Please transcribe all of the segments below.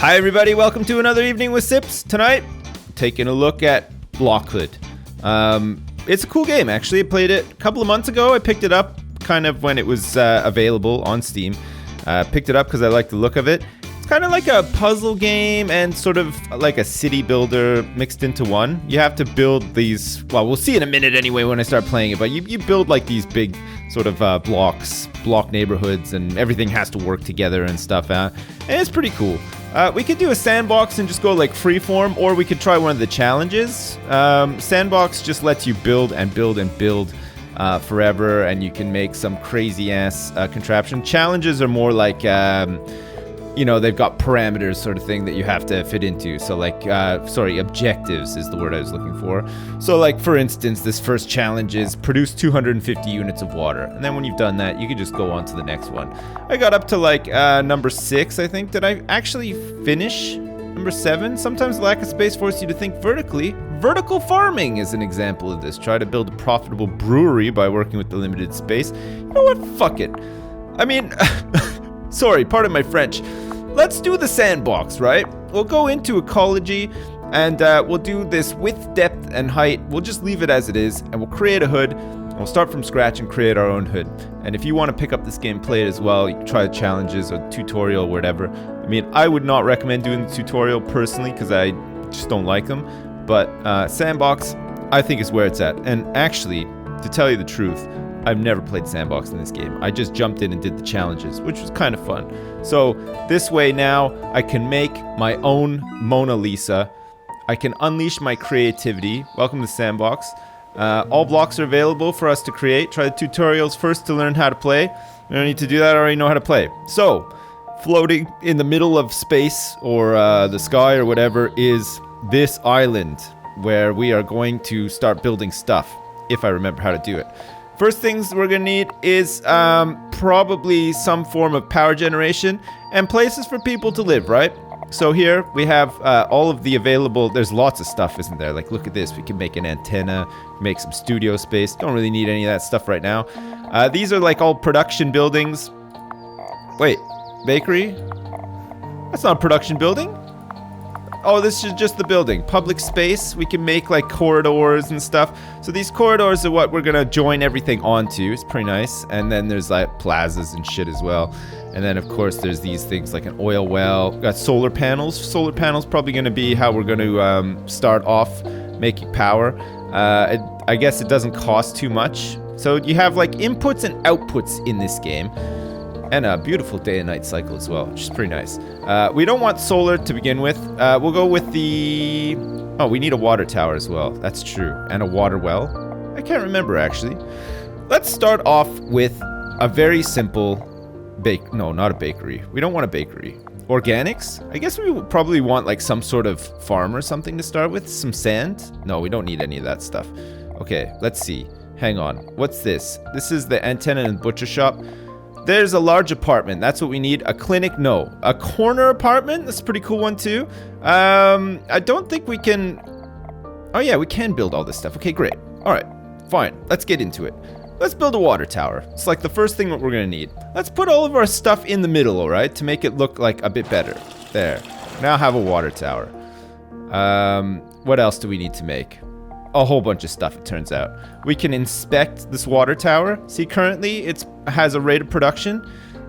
Hi everybody, welcome to another Evening with Sips. Tonight, taking a look at Blockhood. It's a cool game actually. I played it a couple of months ago. I picked it up kind of when it was available on Steam. Picked it up because I like the look of it. It's kind of like a puzzle game and sort of like a city builder mixed into one. You have to build these, well, we'll see in a minute anyway when I start playing it, but you build like these big sort of block neighborhoods, and everything has to work together and stuff. And it's pretty cool. We could do a sandbox and just go like freeform, or we could try one of the challenges. Sandbox just lets you build and build and build forever, and you can make some crazy ass contraption. Challenges are more like, they've got parameters sort of thing that you have to fit into. So like, objectives is the word I was looking for. So like, for instance, this first challenge is produce 250 units of water. And then when you've done that, you can just go on to the next one. I got up to like number 6, I think. Did I actually finish number 7? Sometimes lack of space forces you to think vertically. Vertical farming is an example of this. Try to build a profitable brewery by working with the limited space. You know what? Fuck it. I mean, sorry, pardon my French. Let's do the sandbox, right? We'll go into ecology, and we'll do this width, depth, and height. We'll just leave it as it is, and we'll create a hood. We'll start from scratch and create our own hood. And if you want to pick up this game, play it as well. You can try the challenges or tutorial or whatever. I mean, I would not recommend doing the tutorial personally because I just don't like them. But sandbox, I think, is where it's at. And actually, to tell you the truth, I've never played sandbox in this game. I just jumped in and did the challenges, which was kind of fun. So this way now, I can make my own Mona Lisa. I can unleash my creativity. Welcome to sandbox. All blocks are available for us to create. Try the tutorials first to learn how to play. I don't need to do that. I already know how to play. So, floating in the middle of space or the sky or whatever is this island where we are going to start building stuff, if I remember how to do it. First things we're going to need is probably some form of power generation and places for people to live, right? So here we have all of the available, there's lots of stuff, isn't there? Like, look at this. We can make an antenna, make some studio space. Don't really need any of that stuff right now. These are like all production buildings. Wait, bakery? That's not a production building. Oh, this is just the building. Public space. We can make like corridors and stuff. So these corridors are what we're going to join everything onto. It's pretty nice. And then there's like plazas and shit as well. And then, of course, there's these things like an oil well. We've got solar panels. Solar panels probably going to be how we're going to start off making power. I guess it doesn't cost too much. So you have like inputs and outputs in this game. And a beautiful day and night cycle as well, which is pretty nice. We don't want solar to begin with. We'll go with the... Oh, we need a water tower as well. That's true. And a water well. I can't remember, actually. Let's start off with a very simple... No, not a bakery. We don't want a bakery. Organics? I guess we would probably want like some sort of farm or something to start with. Some sand? No, we don't need any of that stuff. Okay, let's see. Hang on. What's this? This is the antenna and butcher shop. There's a large apartment. That's what we need. A clinic? No. A corner apartment? That's a pretty cool one too. I don't think we can... Oh yeah, we can build all this stuff. Okay, great. Alright, fine. Let's get into it. Let's build a water tower. It's like the first thing that we're going to need. Let's put all of our stuff in the middle, alright? To make it look like a bit better. There. Now have a water tower. What else do we need to make? A whole bunch of stuff, it turns out. We can inspect this water tower. See, currently it has a rate of production.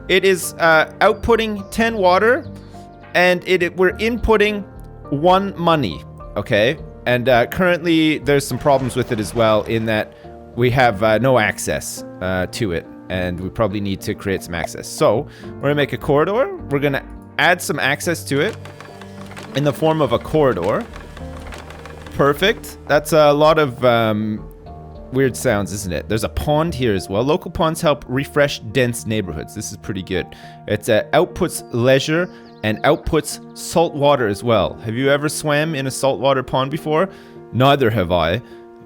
It is outputting 10 water, and we're inputting 1 money, okay? And currently there's some problems with it as well, in that we have no access to it, and we probably need to create some access. So we're gonna make a corridor. We're gonna add some access to it in the form of a corridor. Perfect. That's a lot of weird sounds, isn't it? There's a pond here as well. Local ponds help refresh dense neighborhoods. This is pretty good. It's outputs leisure and outputs salt water as well. Have you ever swam in a saltwater pond before? Neither have I,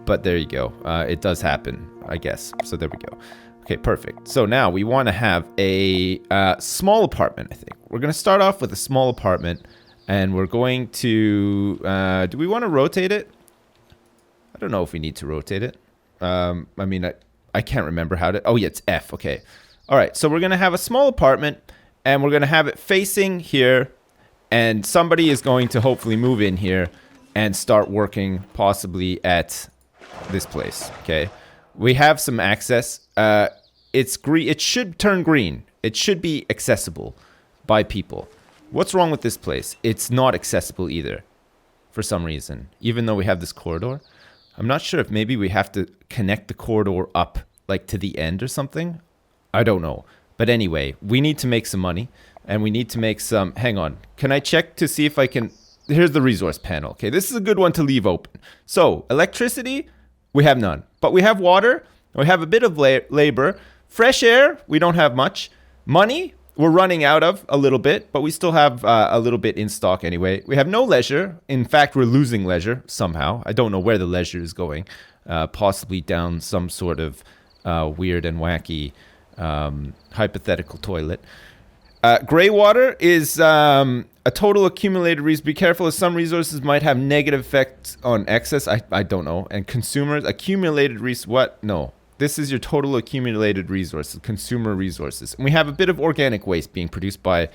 but there you go. It does happen, I guess. So there we go. Okay, perfect. So now we want to have a small apartment, I think. We're going to start off with a small apartment. And we're going to... do we want to rotate it? I don't know if we need to rotate it. I mean, I can't remember how to... Oh, yeah, it's F. Okay. All right, so we're going to have a small apartment, and we're going to have it facing here. And somebody is going to hopefully move in here and start working possibly at this place, okay? We have some access. It's green. It should turn green. It should be accessible by people. What's wrong with this place? It's not accessible either for some reason, even though we have this corridor. I'm not sure if maybe we have to connect the corridor up like to the end or something. I don't know. But anyway, we need to make some money and we need to make some... Hang on. Can I check to see if I can... Here's the resource panel. Okay, this is a good one to leave open. So, electricity, we have none. But we have water, we have a bit of labor. Fresh air, we don't have much. Money, we're running out of a little bit, but we still have a little bit in stock anyway. We have no leisure. In fact, we're losing leisure somehow. I don't know where the leisure is going. Possibly down some sort of weird and wacky hypothetical toilet. Gray water is a total accumulated resource. Be careful, as some resources might have negative effects on excess. I don't know. And consumers, accumulated what? No. This is your total accumulated resources, consumer resources. And we have a bit of organic waste being produced by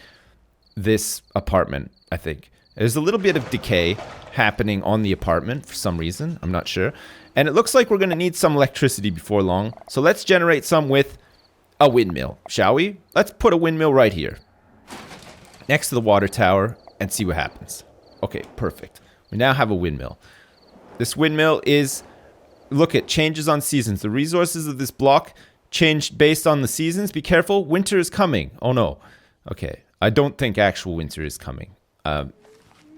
this apartment, I think. There's a little bit of decay happening on the apartment for some reason. I'm not sure. And it looks like we're going to need some electricity before long. So let's generate some with a windmill, shall we? Let's put a windmill right here next to the water tower and see what happens. Okay, perfect. We now have a windmill. This windmill is... Look at changes on seasons. The resources of this block change based on the seasons. Be careful. Winter is coming. Oh, no. Okay. I don't think actual winter is coming.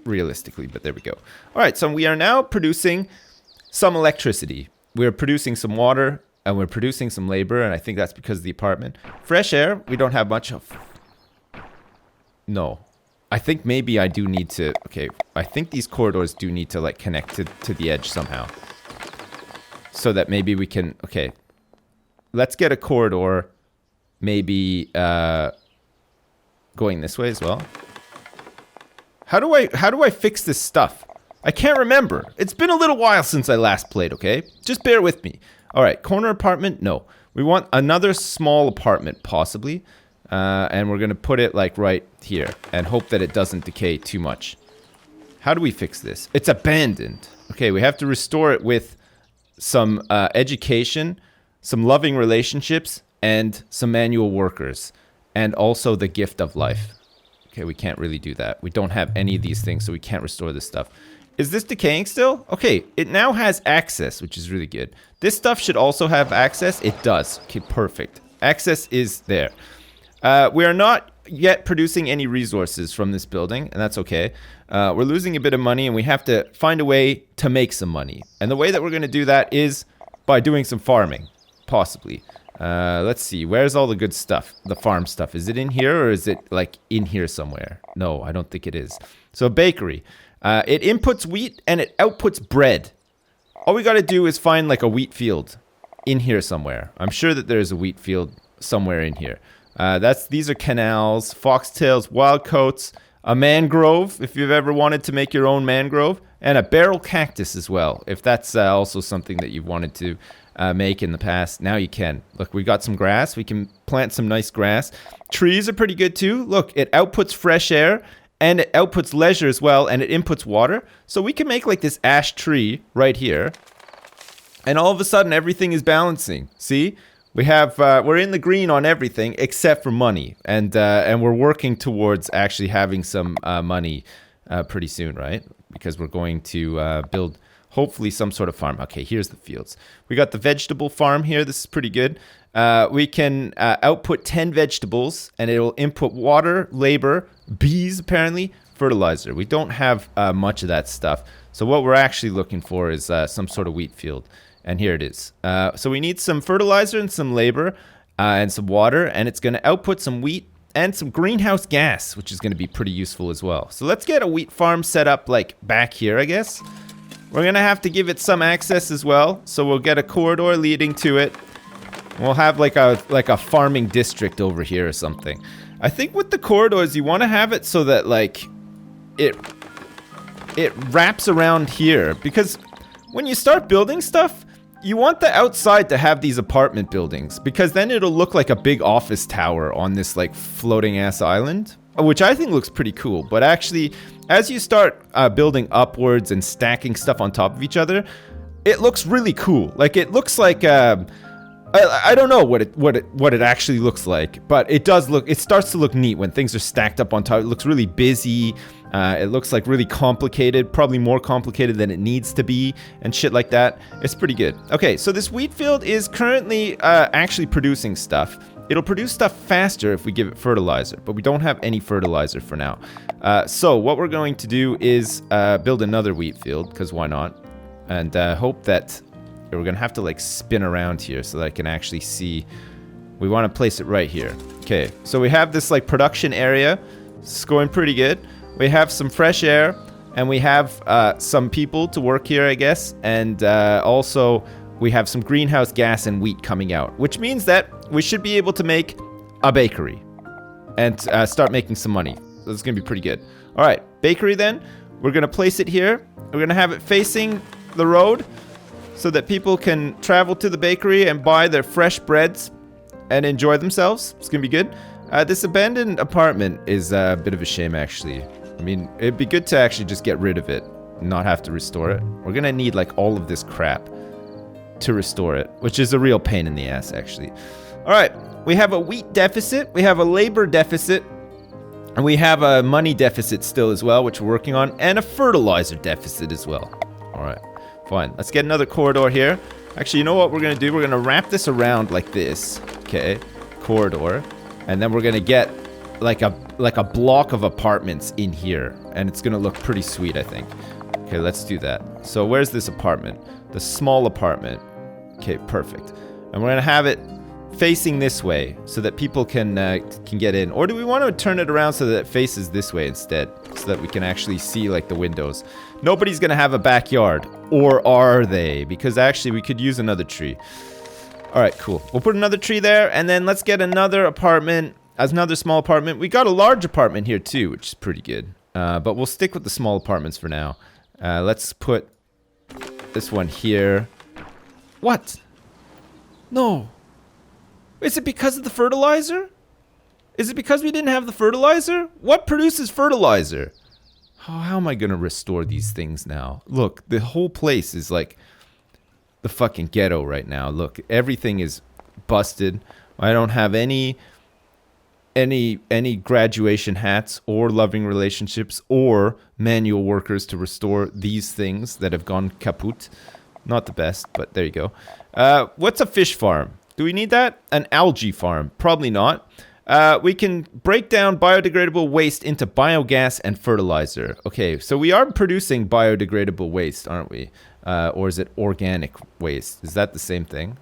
Realistically, but there we go. All right. So we are now producing some electricity. We're producing some water and we're producing some labor. And I think that's because of the apartment. Fresh air. We don't have much of. No. I think maybe I do need to. Okay. I think these corridors do need to like connect to the edge somehow. So that maybe we can, okay, let's get a corridor, maybe going this way as well. How do I fix this stuff? I can't remember. It's been a little while since I last played, okay? Just bear with me. All right, corner apartment, no. We want another small apartment, possibly. And we're going to put it like right here and hope that it doesn't decay too much. How do we fix this? It's abandoned. Okay, we have to restore it with... some education, some loving relationships, and some manual workers, and also the gift of life. Okay, we can't really do that. We don't have any of these things, so we can't restore this stuff. Is this decaying still? Okay, it now has access, which is really good. This stuff should also have access. It does. Okay, perfect. Access is there. We are not yet producing any resources from this building, and that's okay. We're losing a bit of money, and we have to find a way to make some money. And the way that we're going to do that is by doing some farming, possibly. Let's see. Where's all the good stuff? The farm stuff. Is it in here, or is it, like, in here somewhere? No, I don't think it is. So, bakery. It inputs wheat, and it outputs bread. All we got to do is find, like, a wheat field in here somewhere. I'm sure that there's a wheat field somewhere in here. These are canals, foxtails, wild coats, a mangrove, if you've ever wanted to make your own mangrove, and a barrel cactus as well, if that's also something that you've wanted to make in the past. Now you can. Look, we got some grass. We can plant some nice grass. Trees are pretty good too. Look, it outputs fresh air, and it outputs leisure as well, and it inputs water. So we can make like this ash tree right here, and all of a sudden everything is balancing. See? We have we're in the green on everything except for money, and we're working towards actually having some money pretty soon, right? Because we're going to build hopefully some sort of farm. Okay, here's the fields. We got the vegetable farm here. This is pretty good. We can output 10 vegetables, and it'll input water, labor, bees apparently, fertilizer. We don't have much of that stuff, so what we're actually looking for is some sort of wheat field. And here it is. So we need some fertilizer and some labor and some water. And it's going to output some wheat and some greenhouse gas, which is going to be pretty useful as well. So let's get a wheat farm set up like back here, I guess. We're going to have to give it some access as well. So we'll get a corridor leading to it. We'll have like a farming district over here or something. I think with the corridors, you want to have it so that like it wraps around here. Because when you start building stuff, you want the outside to have these apartment buildings, because then it'll look like a big office tower on this like floating ass island. which I think looks pretty cool. But actually, as you start building upwards and stacking stuff on top of each other, it looks really cool. Like, it looks like I don't know what it actually looks like, but it does look. It starts to look neat when things are stacked up on top. It looks really busy. It looks like really complicated, probably more complicated than it needs to be, and shit like that. It's pretty good. Okay, so this wheat field is currently actually producing stuff. It'll produce stuff faster if we give it fertilizer, but we don't have any fertilizer for now. So what we're going to do is build another wheat field, because why not? And hope that we're going to have to like spin around here so that I can actually see. We want to place it right here. Okay, so we have this like production area. It's going pretty good. We have some fresh air, and we have some people to work here, I guess. And also we have some greenhouse gas and wheat coming out, which means that we should be able to make a bakery and start making some money. So it's going to be pretty good. All right, bakery then. We're going to place it here. We're going to have it facing the road so that people can travel to the bakery and buy their fresh breads and enjoy themselves. It's going to be good. This abandoned apartment is a bit of a shame, actually. I mean, it'd be good to actually just get rid of it and not have to restore it. We're going to need like all of this crap to restore it, which is a real pain in the ass, actually. All right, we have a wheat deficit, we have a labor deficit, and we have a money deficit still as well, which we're working on, and a fertilizer deficit as well. All right, fine. Let's get another corridor here. Actually, you know what we're going to do? We're going to wrap this around like this, okay, corridor, and then we're going to get like a block of apartments in here, and it's going to look pretty sweet, I think. Okay, let's do that. So where's this apartment? The small apartment. Okay, perfect. And we're going to have it facing this way so that people can get in. Or do we want to turn it around so that it faces this way instead, so that we can actually see like the windows? Nobody's going to have a backyard, or are they? Because actually we could use another tree. All right, cool. We'll put another tree there, and then let's get another apartment as another small apartment. We got a large apartment here too, which is pretty good. But we'll stick with the small apartments for now. Let's put this one here. What? No. Is it because of the fertilizer? Is it because we didn't have the fertilizer? What produces fertilizer? Oh, how am I going to restore these things now? Look, the whole place is like the fucking ghetto right now. Look, everything is busted. I don't have any graduation hats or loving relationships or manual workers to restore these things that have gone kaput. Not the best, but there you go. What's a fish farm? Do we need that? An algae farm? Probably not. We can break down biodegradable waste into biogas and fertilizer. Okay, so we are producing biodegradable waste, aren't we? Or is it organic waste? Is that the same thing?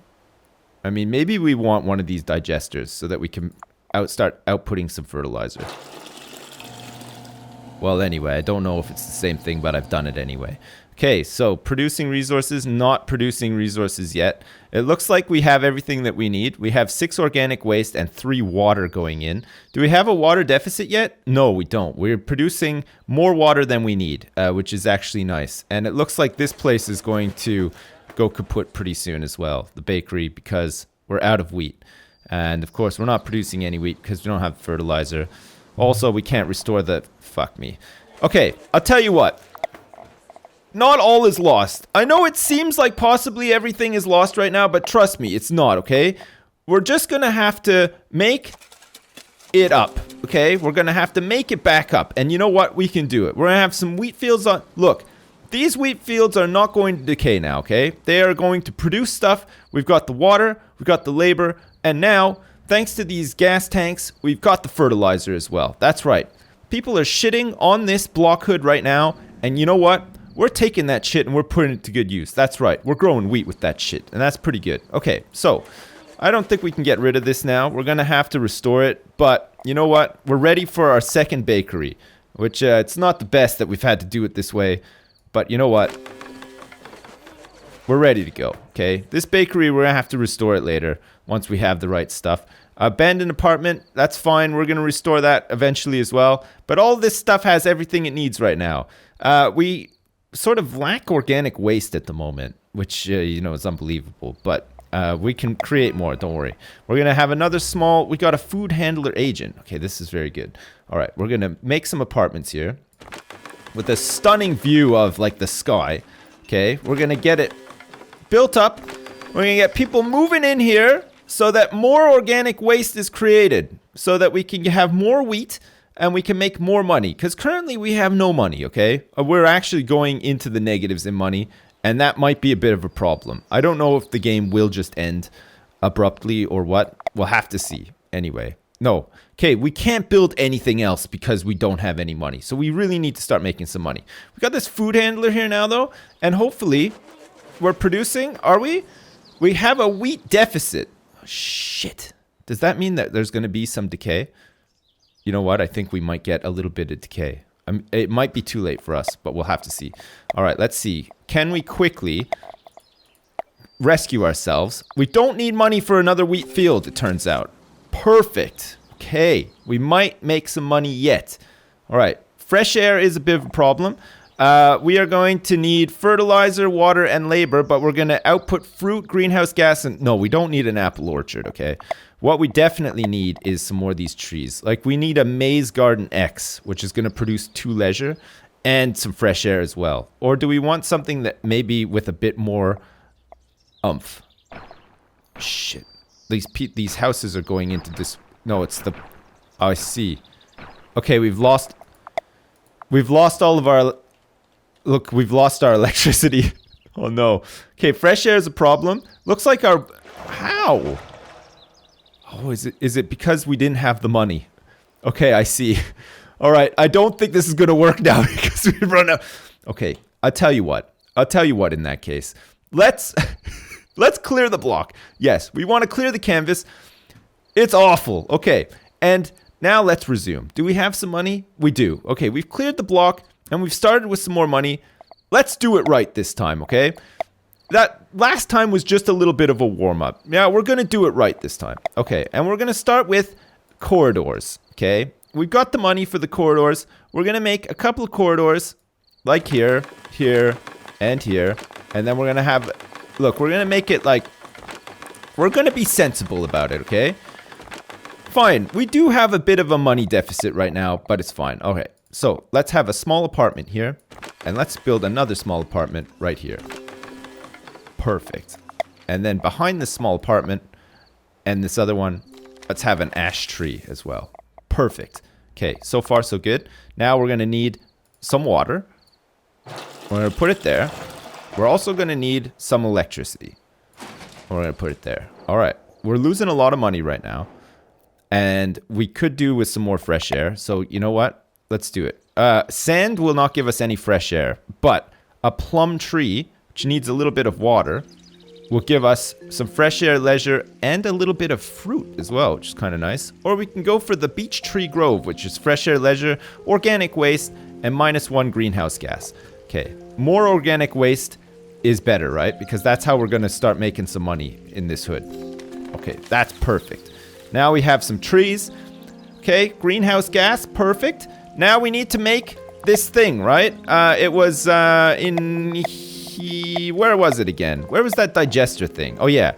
I mean, maybe we want one of these digesters so that we can start outputting some fertilizer. Well, anyway, I don't know if it's the same thing, but I've done it anyway. Okay, so producing resources, not producing resources yet. It looks like we have everything that we need. We have 6 organic waste and 3 water going in. Do we have a water deficit yet? No, we don't. We're producing more water than we need, which is actually nice. And it looks like this place is going to go kaput pretty soon as well, the bakery, because we're out of wheat. And of course, we're not producing any wheat because we don't have fertilizer. Also, we can't restore the... Fuck me. Okay, I'll tell you what. Not all is lost. I know it seems like possibly everything is lost right now, but trust me, it's not, okay? We're just gonna have to make it up, okay? We're gonna have to make it back up. And you know what? We can do it. We're gonna have some wheat fields on... Look, these wheat fields are not going to decay now, okay? They are going to produce stuff. We've got the water, we've got the labor, and now, thanks to these gas tanks, we've got the fertilizer as well. That's right. People are shitting on this Blockhood right now, and you know what? We're taking that shit and we're putting it to good use. That's right. We're growing wheat with that shit, and that's pretty good. Okay, so I don't think we can get rid of this now. We're going to have to restore it, but you know what? We're ready for our second bakery, which it's not the best that we've had to do it this way, but you know what? We're ready to go, okay? This bakery, we're going to have to restore it later once we have the right stuff. Abandoned apartment, that's fine. We're going to restore that eventually as well. But all this stuff has everything it needs right now. We sort of lack organic waste at the moment, which, you know, is unbelievable. But We can create more, don't worry. We're going to have another small... We got a food handler agent. Okay, this is very good. All right, we're going to make some apartments here with a stunning view of, like, the sky. Okay, we're going to get it built up. We're going to get people moving in here so that more organic waste is created, so that we can have more wheat and we can make more money. Because currently we have no money, okay? We're actually going into the negatives in money, and that might be a bit of a problem. I don't know if the game will just end abruptly or what. We'll have to see. Anyway, no. Okay, we can't build anything else because we don't have any money. So we really need to start making some money. We got this food handler here now, though. And hopefully, we're producing. Are we? We have a wheat deficit. Oh, shit. Does that mean that there's going to be some decay? You know what? I think we might get a little bit of decay. It might be too late for us, but we'll have to see. All right, let's see. Can we quickly rescue ourselves? We don't need money for another wheat field, it turns out. Perfect. Okay, we might make some money yet. All right, fresh air is a bit of a problem. We are going to need fertilizer, water, and labor, but we're going to output fruit, greenhouse gas, and... No, we don't need an apple orchard, okay? What we definitely need is some more of these trees. Like, we need a Maze Garden X, which is going to produce 2 leisure and some fresh air as well. Or do we want something that maybe with a bit more oomph? Shit. These houses are going into this... No, it's the... Oh, I see. Okay, we've lost all of our... Look, we've lost our electricity. Oh, no. Okay, fresh air is a problem. Looks like our... How? Oh, is it because we didn't have the money? Okay, I see. All right, I don't think this is going to work now because we've run out. Okay, I'll tell you what in that case. Let's clear the block. Yes, we want to clear the canvas. It's awful. Okay, and now let's resume. Do we have some money? We do. Okay, we've cleared the block and we've started with some more money. Let's do it right this time, okay? That last time was just a little bit of a warm-up. Yeah, we're going to do it right this time. Okay, and we're going to start with corridors, okay? We've got the money for the corridors. We're going to make a couple of corridors, like here, here, and here. And then we're going to have... Look, we're going to make it like... We're going to be sensible about it, okay? Fine, we do have a bit of a money deficit right now, but it's fine. Okay, so let's have a small apartment here. And let's build another small apartment right here. Perfect. And then behind this small apartment and this other one, let's have an ash tree as well. Perfect. Okay, so far so good. Now we're going to need some water. We're going to put it there. We're also going to need some electricity. We're going to put it there. All right. We're losing a lot of money right now. And we could do with some more fresh air. So you know what? Let's do it. Sand will not give us any fresh air. But a plum tree, which needs a little bit of water, will give us some fresh air, leisure, and a little bit of fruit as well, which is kind of nice. Or we can go for the beech tree grove, which is fresh air, leisure, organic waste, and -1 greenhouse gas. Okay, more organic waste is better, right? Because that's how we're going to start making some money in this hood. Okay, that's perfect. Now we have some trees. Okay, greenhouse gas, perfect. Now we need to make this thing, right? It was where was it again? Where was that digester thing? Oh yeah,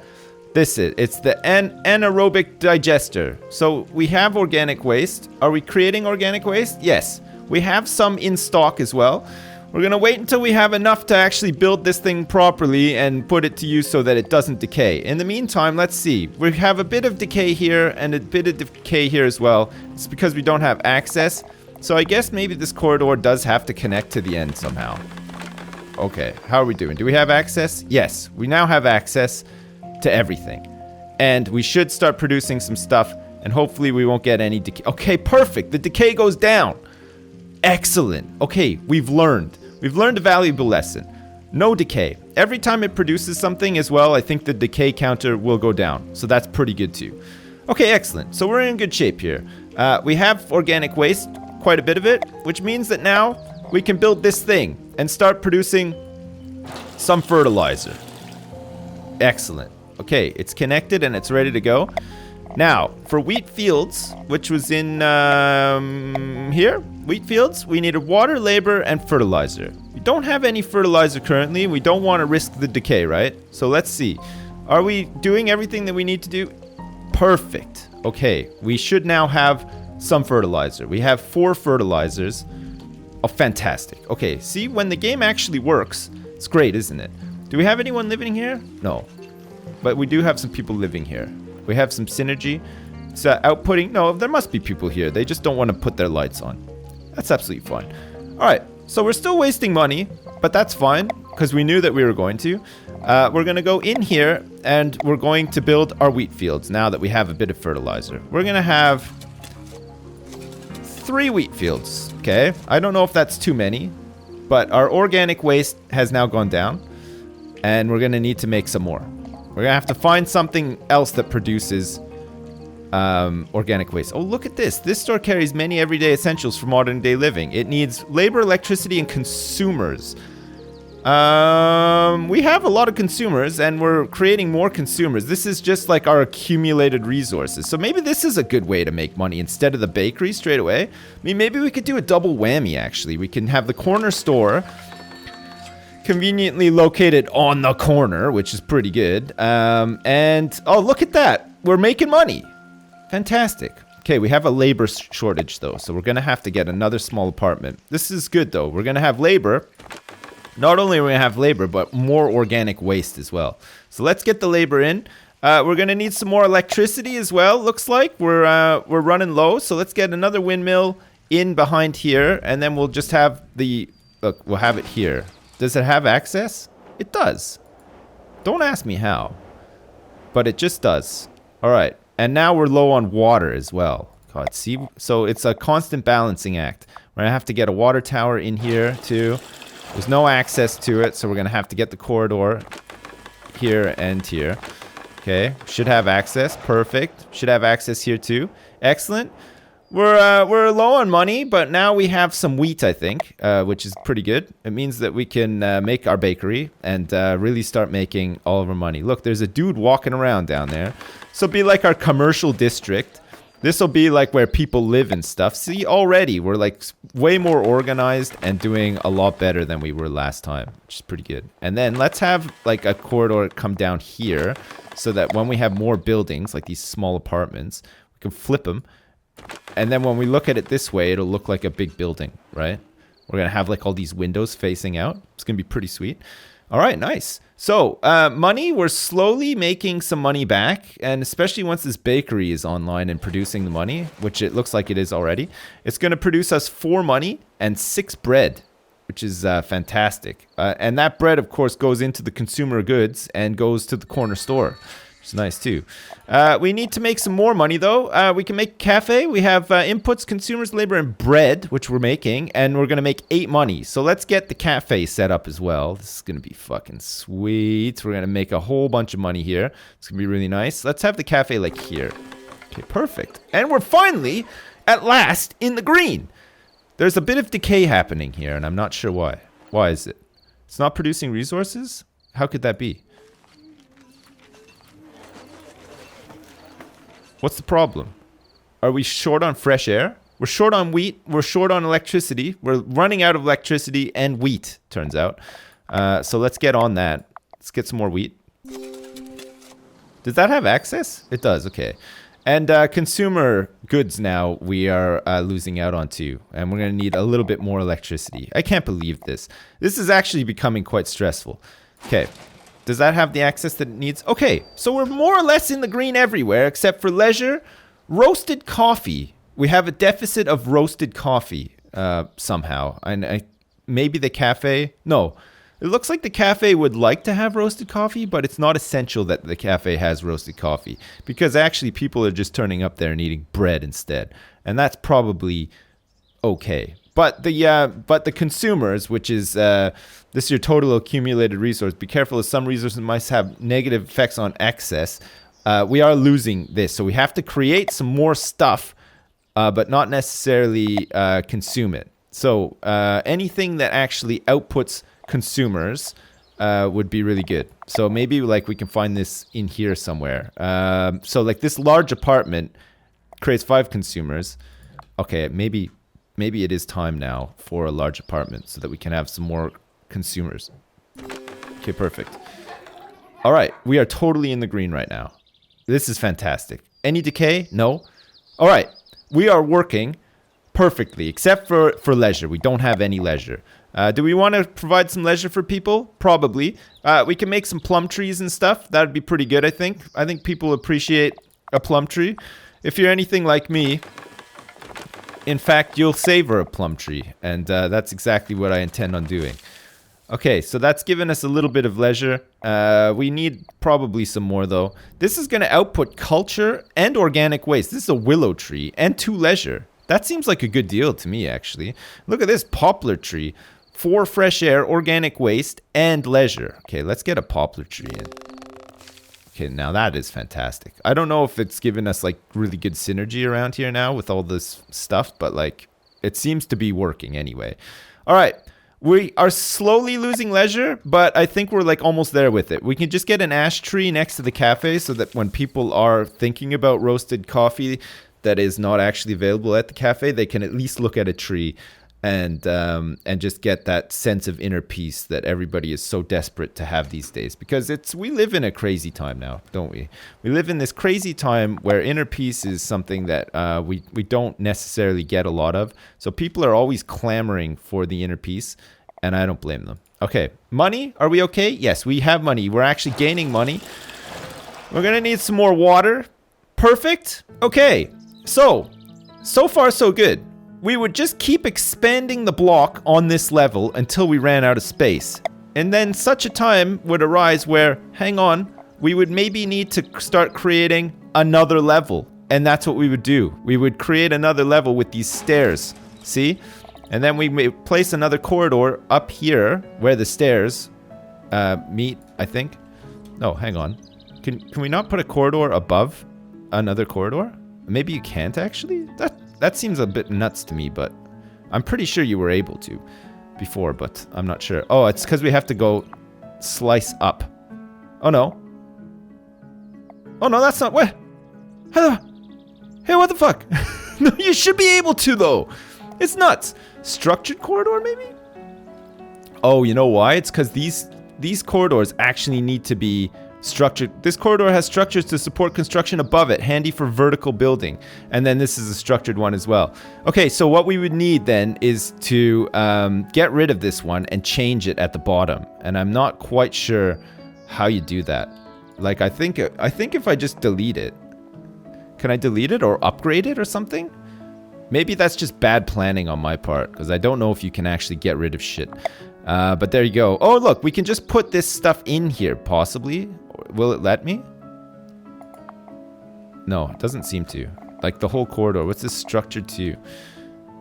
it's the anaerobic digester. So we have organic waste. Are we creating organic waste? Yes, we have some in stock as well. We're gonna wait until we have enough to actually build this thing properly and put it to use so that it doesn't decay. In the meantime, let's see. We have a bit of decay here and a bit of decay here as well. It's because we don't have access. So I guess maybe this corridor does have to connect to the end somehow. Okay, how are we doing? Do we have access? Yes, we now have access to everything. And we should start producing some stuff, and hopefully we won't get any decay. Okay, perfect. The decay goes down. Excellent. Okay, we've learned. We've learned a valuable lesson. No decay. Every time it produces something as well, I think the decay counter will go down. So that's pretty good too. Okay, excellent. So we're in good shape here. We have organic waste, quite a bit of it, which means that now we can build this thing and start producing some fertilizer. Excellent. Okay, it's connected and it's ready to go. Now, for wheat fields, which was in here, wheat fields, we needed water, labor, and fertilizer. We don't have any fertilizer currently. We don't want to risk the decay, right? So let's see. Are we doing everything that we need to do? Perfect. Okay, we should now have some fertilizer. We have 4 fertilizers. Oh, fantastic. Okay, see, when the game actually works, it's great, isn't it? Do we have anyone living here? No. But we do have some people living here. We have some synergy. It's outputting. No, there must be people here. They just don't want to put their lights on. That's absolutely fine. All right, so we're still wasting money, but that's fine because we knew that we were going to. We're going to go in here and we're going to build our wheat fields now that we have a bit of fertilizer. We're going to have 3 wheat fields, okay? I don't know if that's too many, but our organic waste has now gone down and we're going to need to make some more. We're going to have to find something else that produces organic waste. Oh, look at this. This store carries many everyday essentials for modern day living. It needs labor, electricity, and consumers. We have a lot of consumers and we're creating more consumers. This is just like our accumulated resources. So maybe this is a good way to make money instead of the bakery straight away. I mean, maybe we could do a double whammy actually. We can have the corner store conveniently located on the corner, which is pretty good. And oh, look at that. We're making money. Fantastic. Okay, we have a labor shortage though. So we're going to have to get another small apartment. This is good though. We're going to have labor. Not only are we going to have labor, but more organic waste as well. So let's get the labor in. We're going to need some more electricity as well. Looks like we're running low. So let's get another windmill in behind here. And then we'll just have the... Look, we'll have it here. Does it have access? It does. Don't ask me how. But it just does. All right. And now we're low on water as well. God, see? So it's a constant balancing act. We're going to have to get a water tower in here too. There's no access to it, so we're going to have to get the corridor here and here. Okay, should have access. Perfect. Should have access here too. Excellent. We're low on money, but now we have some wheat, I think, which is pretty good. It means that we can make our bakery and really start making all of our money. Look, there's a dude walking around down there. So it'll be like our commercial district. This will be like where people live and stuff. See, already we're like way more organized and doing a lot better than we were last time, which is pretty good. And then let's have like a corridor come down here so that when we have more buildings, like these small apartments, we can flip them. And then when we look at it this way, it'll look like a big building, right? We're going to have like all these windows facing out. It's going to be pretty sweet. All right, nice. So, money, we're slowly making some money back, and especially once this bakery is online and producing the money, which it looks like it is already, it's going to produce us 4 money and 6 bread, which is fantastic. And that bread, of course, goes into the consumer goods and goes to the corner store. It's nice too. We need to make some more money though. We can make a cafe. We have inputs, consumers, labor, and bread, which we're making, and we're gonna make 8 money. So let's get the cafe set up as well. This is gonna be fucking sweet. We're gonna make a whole bunch of money here. It's gonna be really nice. Let's have the cafe like here. Okay, perfect. And we're finally, at last, in the green. There's a bit of decay happening here, and I'm not sure why. Why is it? It's not producing resources? How could that be? What's the problem? Are we short on fresh air? We're short on wheat. We're short on electricity. We're running out of electricity and wheat, turns out. So let's get on that. Let's get some more wheat. Does that have access? It does, okay. And consumer goods now we are losing out on too. And we're going to need a little bit more electricity. I can't believe this. This is actually becoming quite stressful. Okay. Does that have the access that it needs? Okay, so we're more or less in the green everywhere except for leisure. Roasted coffee. We have a deficit of roasted coffee somehow. And maybe the cafe... No, it looks like the cafe would like to have roasted coffee, but it's not essential that the cafe has roasted coffee. Because actually people are just turning up there and eating bread instead. And that's probably okay. But the consumers, which is this is your total accumulated resource. Be careful, as some resources might have negative effects on excess. We are losing this, so we have to create some more stuff, but not necessarily consume it. So anything that actually outputs consumers would be really good. So maybe like we can find this in here somewhere. So like this large apartment creates 5 consumers. Okay, maybe it is time now for a large apartment so that we can have some more consumers. Okay, perfect. All right, we are totally in the green right now. This is fantastic. Any decay? No. All right, we are working perfectly, except for leisure. We don't have any leisure. Do we want to provide some leisure for people? Probably. We can make some plum trees and stuff. That would be pretty good, I think. I think people appreciate a plum tree. If you're anything like me, in fact, you'll savor a plum tree. And that's exactly what I intend on doing. Okay, so that's given us a little bit of leisure. We need probably some more, though. This is going to output culture and organic waste. This is a willow tree and 2 leisure. That seems like a good deal to me, actually. Look at this poplar tree. 4 fresh air, organic waste, and leisure. Okay, let's get a poplar tree in. Okay, now that is fantastic. I don't know if it's given us, like, really good synergy around here now with all this stuff, but, like, it seems to be working anyway. All right. We are slowly losing leisure, but I think we're like almost there with it. We can just get an ash tree next to the cafe so that when people are thinking about roasted coffee that is not actually available at the cafe, they can at least look at a tree and just get that sense of inner peace that everybody is so desperate to have these days. Because we live in a crazy time now, don't we? We live in this crazy time where inner peace is something that we don't necessarily get a lot of. So people are always clamoring for the inner peace, and I don't blame them. Okay, money, are we okay? Yes, we have money. We're actually gaining money. We're gonna need some more water. Perfect. Okay, so far so good. We would just keep expanding the block on this level until we ran out of space. And then such a time would arise where, hang on, we would maybe need to start creating another level. And that's what we would do. We would create another level with these stairs. See? And then we may place another corridor up here where the stairs meet, I think. No, hang on. Can we not put a corridor above another corridor? Maybe you can't actually? That seems a bit nuts to me, but I'm pretty sure you were able to before, but I'm not sure. Oh, it's because we have to go slice up. Oh, no. Oh, no, that's not... What? Hey, what the fuck? No, you should be able to, though. It's nuts. Structured corridor, maybe? Oh, you know why? It's because these corridors actually need to be structured. This corridor has structures to support construction above it, handy for vertical building. And then this is a structured one as well. Okay, so what we would need then is to get rid of this one and change it at the bottom. And I'm not quite sure how you do that. Like, I think if I just delete it, can I delete it or upgrade it or something? Maybe that's just bad planning on my part, because I don't know if you can actually get rid of shit. But there you go. Oh, look, we can just put this stuff in here, possibly. Will it let me? No, it doesn't seem to. Like the whole corridor. What's this structured to? It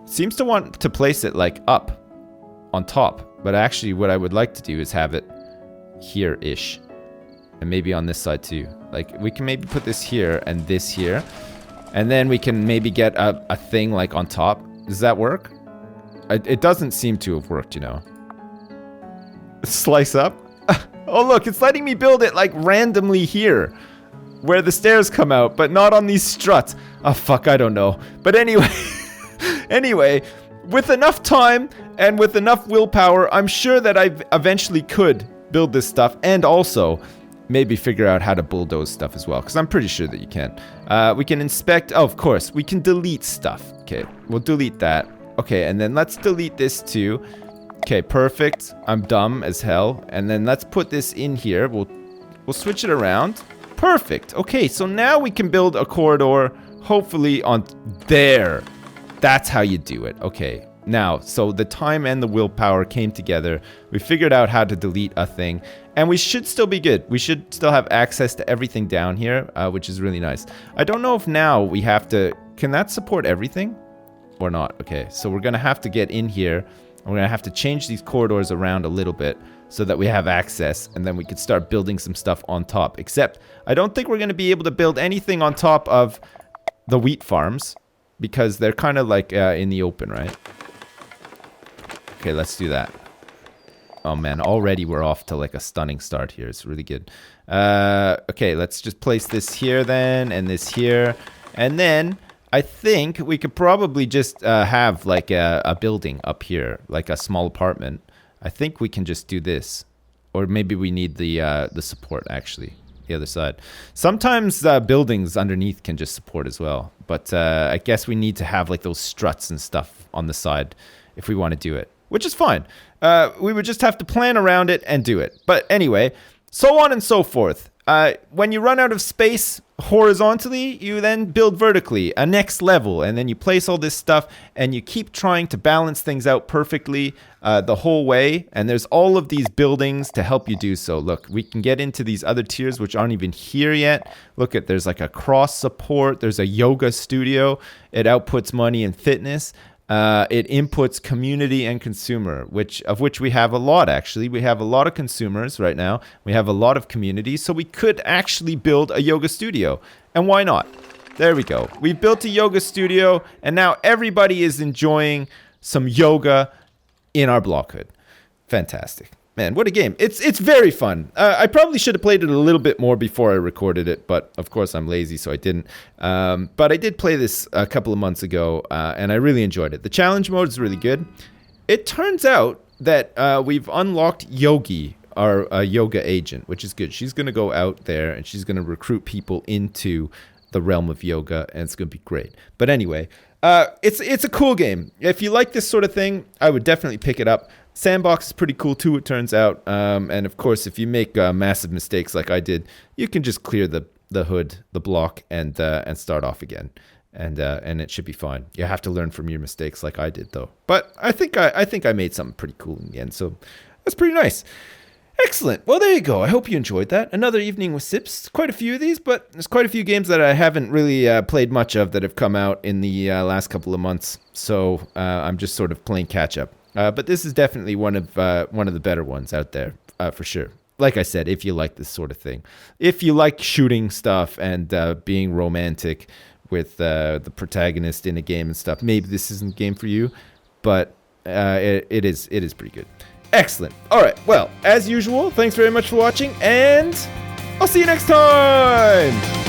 seems to want to place it like up on top. But actually what I would like to do is have it here-ish. And maybe on this side too. Like we can maybe put this here and this here. And then we can maybe get a thing like on top. Does that work? It doesn't seem to have worked, you know. Slice up? Oh, look, it's letting me build it like randomly here. Where the stairs come out, but not on these struts. Oh, fuck, I don't know. But anyway, anyway, with enough time and with enough willpower, I'm sure that I eventually could build this stuff and also maybe figure out how to bulldoze stuff as well, because I'm pretty sure that you can. We can inspect. Oh, of course, we can delete stuff. Okay, we'll delete that. Okay, and then let's delete this too. Okay, perfect. I'm dumb as hell. And then let's put this in here. We'll switch it around. Perfect. Okay, so now we can build a corridor, hopefully on there. That's how you do it. Okay. Now, so the time and the willpower came together. We figured out how to delete a thing, and we should still be good. We should still have access to everything down here, which is really nice. I don't know if now we have to... Can that support everything or not? Okay, so we're going to have to get in here. We're going to have to change these corridors around a little bit so that we have access, and then we could start building some stuff on top. Except, I don't think we're going to be able to build anything on top of the wheat farms because they're kind of like in the open, right? Okay, let's do that. Oh man, already we're off to like a stunning start here. It's really good. Okay, let's just place this here then, and this here. And then I think we could probably just have like a building up here, like a small apartment. I think we can just do this. or maybe we need the support actually. The other side. Sometimes buildings underneath can just support as well, but I guess we need to have like those struts and stuff on the side if we want to do it, which is fine. We would just have to plan around it and do it. But anyway, so on and so forth. When you run out of space horizontally, you then build vertically, a next level, and then you place all this stuff and you keep trying to balance things out perfectly the whole way. And there's all of these buildings to help you do so. Look, we can get into these other tiers which aren't even here yet. Look at, there's like a cross support. There's a yoga studio. It outputs money and fitness. It inputs community and consumer, of which we have a lot, actually. We have a lot of consumers right now. We have a lot of community. So we could actually build a yoga studio. And why not? There we go. We've built a yoga studio, and now everybody is enjoying some yoga in our Blockhood. Fantastic. Man, what a game. It's very fun. I probably should have played it a little bit more before I recorded it, but of course I'm lazy, so I didn't. But I did play this a couple of months ago, and I really enjoyed it. The challenge mode is really good. It turns out that we've unlocked Yogi, our yoga agent, which is good. She's going to go out there, and she's going to recruit people into the realm of yoga, and it's going to be great. But anyway, it's a cool game. If you like this sort of thing, I would definitely pick it up. Sandbox is pretty cool too, it turns out. And of course, if you make massive mistakes like I did, you can just clear the hood, the block, and start off again, and it should be fine. You have to learn from your mistakes, like I did, though. But I think I made something pretty cool in the end, so that's pretty nice. Excellent. Well, there you go. I hope you enjoyed that. Another evening with Sips. Quite a few of these, but there's quite a few games that I haven't really played much of that have come out in the last couple of months. So I'm just sort of playing catch up. But this is definitely one of the better ones out there, for sure. Like I said, if you like this sort of thing, if you like shooting stuff and being romantic with the protagonist in a game and stuff, maybe this isn't a game for you. But it is pretty good. Excellent. All right. Well, as usual, thanks very much for watching, and I'll see you next time.